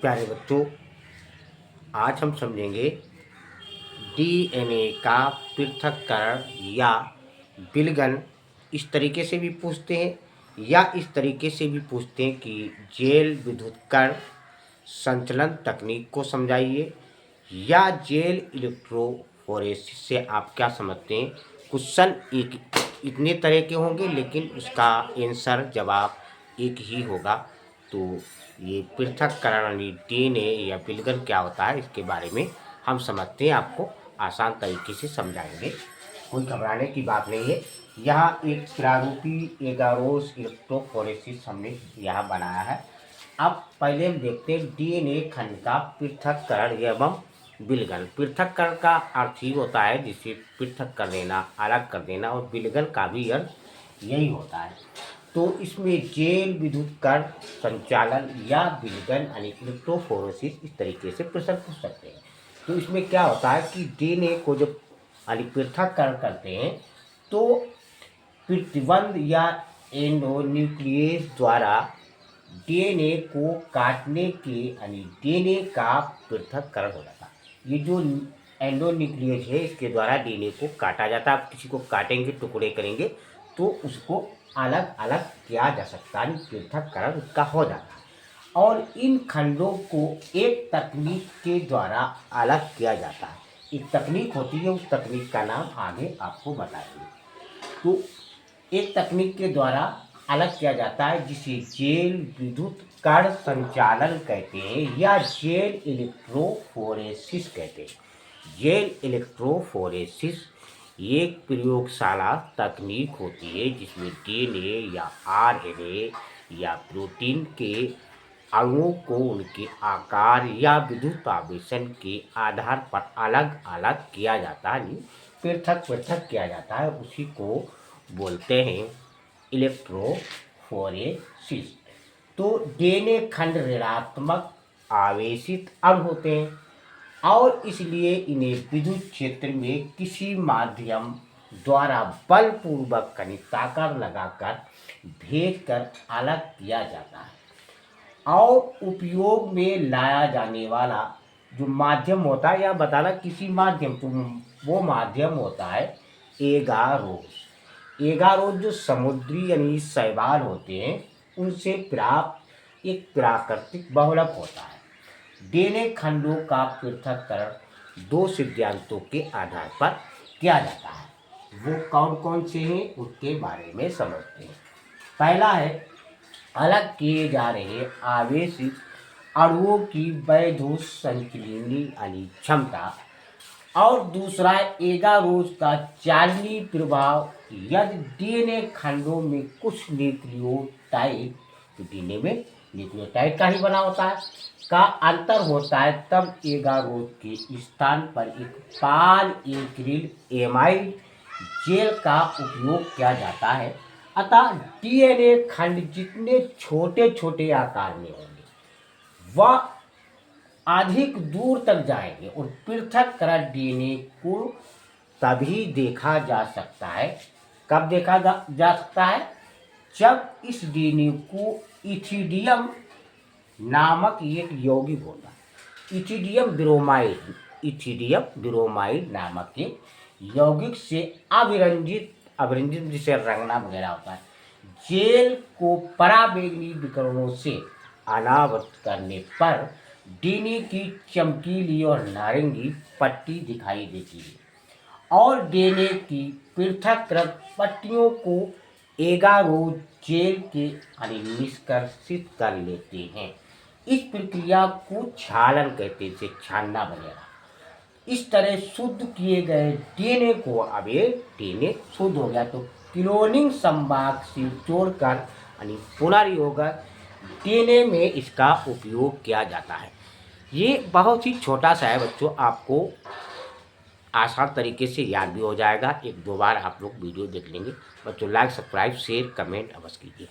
प्यारे बच्चों, आज हम समझेंगे डीएनए का पृथक्करण या विलगन। इस तरीके से भी पूछते हैं या इस तरीके से भी पूछते हैं कि जेल विद्युतीकरण संचलन तकनीक को समझाइए या जेल इलेक्ट्रोफोरेसिस से आप क्या समझते हैं। क्वेश्चन एक इतने तरह के होंगे लेकिन उसका आंसर जवाब एक ही होगा। तो ये पृथक्करण यानी डीएनए या विलगन क्या होता है इसके बारे में हम समझते हैं, आपको आसान तरीके से समझाएंगे। कोई घबराने की बात नहीं है। यहाँ एक प्रारूपी एगारोस इलेक्ट्रोफोरेसिस हमने यहाँ बनाया है। अब पहले हम देखते हैं डीएनए खंड का पृथक्करण एवं विलगन। पृथक्करण का अर्थ ही होता है जिसे पृथक कर देना, अलग कर देना, और विलगन का भी अर्थ यही होता है। तो इसमें जेल विद्युतीकरण संचालन या विलगन यानी इलेक्ट्रोफोरेसिस इस तरीके से प्रश्न पूछ सकते हैं। तो इसमें क्या होता है कि डीएनए को जब यानी पृथक्करण करते हैं तो प्रतिबंध या एंडोन्यूक्लियस द्वारा डीएनए को काटने के यानी डीएनए का पृथक्करण हो जाता है। ये जो एंडोन्यूक्लियस है इसके द्वारा डीएनए को काटा जाता है। आप किसी को काटेंगे, टुकड़े करेंगे तो उसको अलग अलग किया जा सकता है, पृथक्करण उसका हो जाता है। और इन खंडों को एक तकनीक के द्वारा अलग किया जाता है। एक तकनीक होती है, उस तकनीक का नाम आगे आपको बताएंगे। तो एक तकनीक के द्वारा अलग किया जाता है जिसे जेल विद्युतीकरण संचालन कहते हैं या जेल इलेक्ट्रोफोरेसिस कहते हैं। जेल इलेक्ट्रोफोरेसिस एक प्रयोगशाला तकनीक होती है जिसमें डीएनए या आरएनए या प्रोटीन के अणुओं को उनके आकार या विद्युत आवेशन के आधार पर अलग अलग किया जाता है, पृथक पृथक किया जाता है। उसी को बोलते हैं इलेक्ट्रोफोरेसिस। तो डीएनए खंड ऋणात्मक आवेशित अणु होते हैं और इसलिए इन्हें विद्युत क्षेत्र में किसी माध्यम द्वारा बलपूर्वक ताकत लगाकर भेजकर अलग किया जाता है। और उपयोग में लाया जाने वाला जो माध्यम होता है या बताना किसी माध्यम, तो वो माध्यम होता है एगारोस। एगारोस जो समुद्री यानी शैवाल होते हैं उनसे प्राप्त एक प्राकृतिक बहुलक होता है। डीएनए खंडों का पृथक्करण दो सिद्धांतों के आधार पर किया जाता है। वो कौन कौन से हैं उसके बारे में समझते हैं। पहला है अलग किए जा रहे आवेशित अणुओं की वैध संचलनीय यानी क्षमता, और दूसरा एगारोस का चालनी प्रभाव। यदि डीएनए खंडों में कुछ न्यूक्लियोटाइड, तो डीएनए में न्यूक्लियोटाइड का ही बना होता है, का अंतर होता है, तब एगारोस के स्थान पर एक पॉल एक्रिल एमाइड जेल का उपयोग किया जाता है। अतः डीएनए खंड जितने छोटे छोटे आकार में होंगे वह अधिक दूर तक जाएंगे और पृथक्करण डीएनए को तभी देखा जा सकता है। कब देखा जा सकता है? जब इस डीएनए को इथिडियम नामक एक यौगिक होता है, इथिडियम ब्रोमाइड नामक एक यौगिक से अभिरंजित जिसे रंगना वगैरह होता है, जेल को पराबैंगनी विकिरणों से अनावृत करने पर डीएनए की चमकीली और नारंगी पट्टी दिखाई देती है और डीएनए की पृथक्कृत पट्टियों को एगारोस जेल के निष्कर्षित कर लेते हैं। इस प्रक्रिया को छालन कहते हैं, छानना वगैरह। इस तरह शुद्ध किए गए डीएनए को, अब ये डीएनए शुद्ध हो गया तो क्लोनिंग संभाग से जोड़कर पुनर्योगक डीएनए में इसका उपयोग किया जाता है। ये बहुत ही छोटा सा है बच्चों, आपको आसान तरीके से याद भी हो जाएगा। एक दो बार आप लोग वीडियो देख लेंगे। बच्चों लाइक, सब्सक्राइब, शेयर, कमेंट अवश्य कीजिए।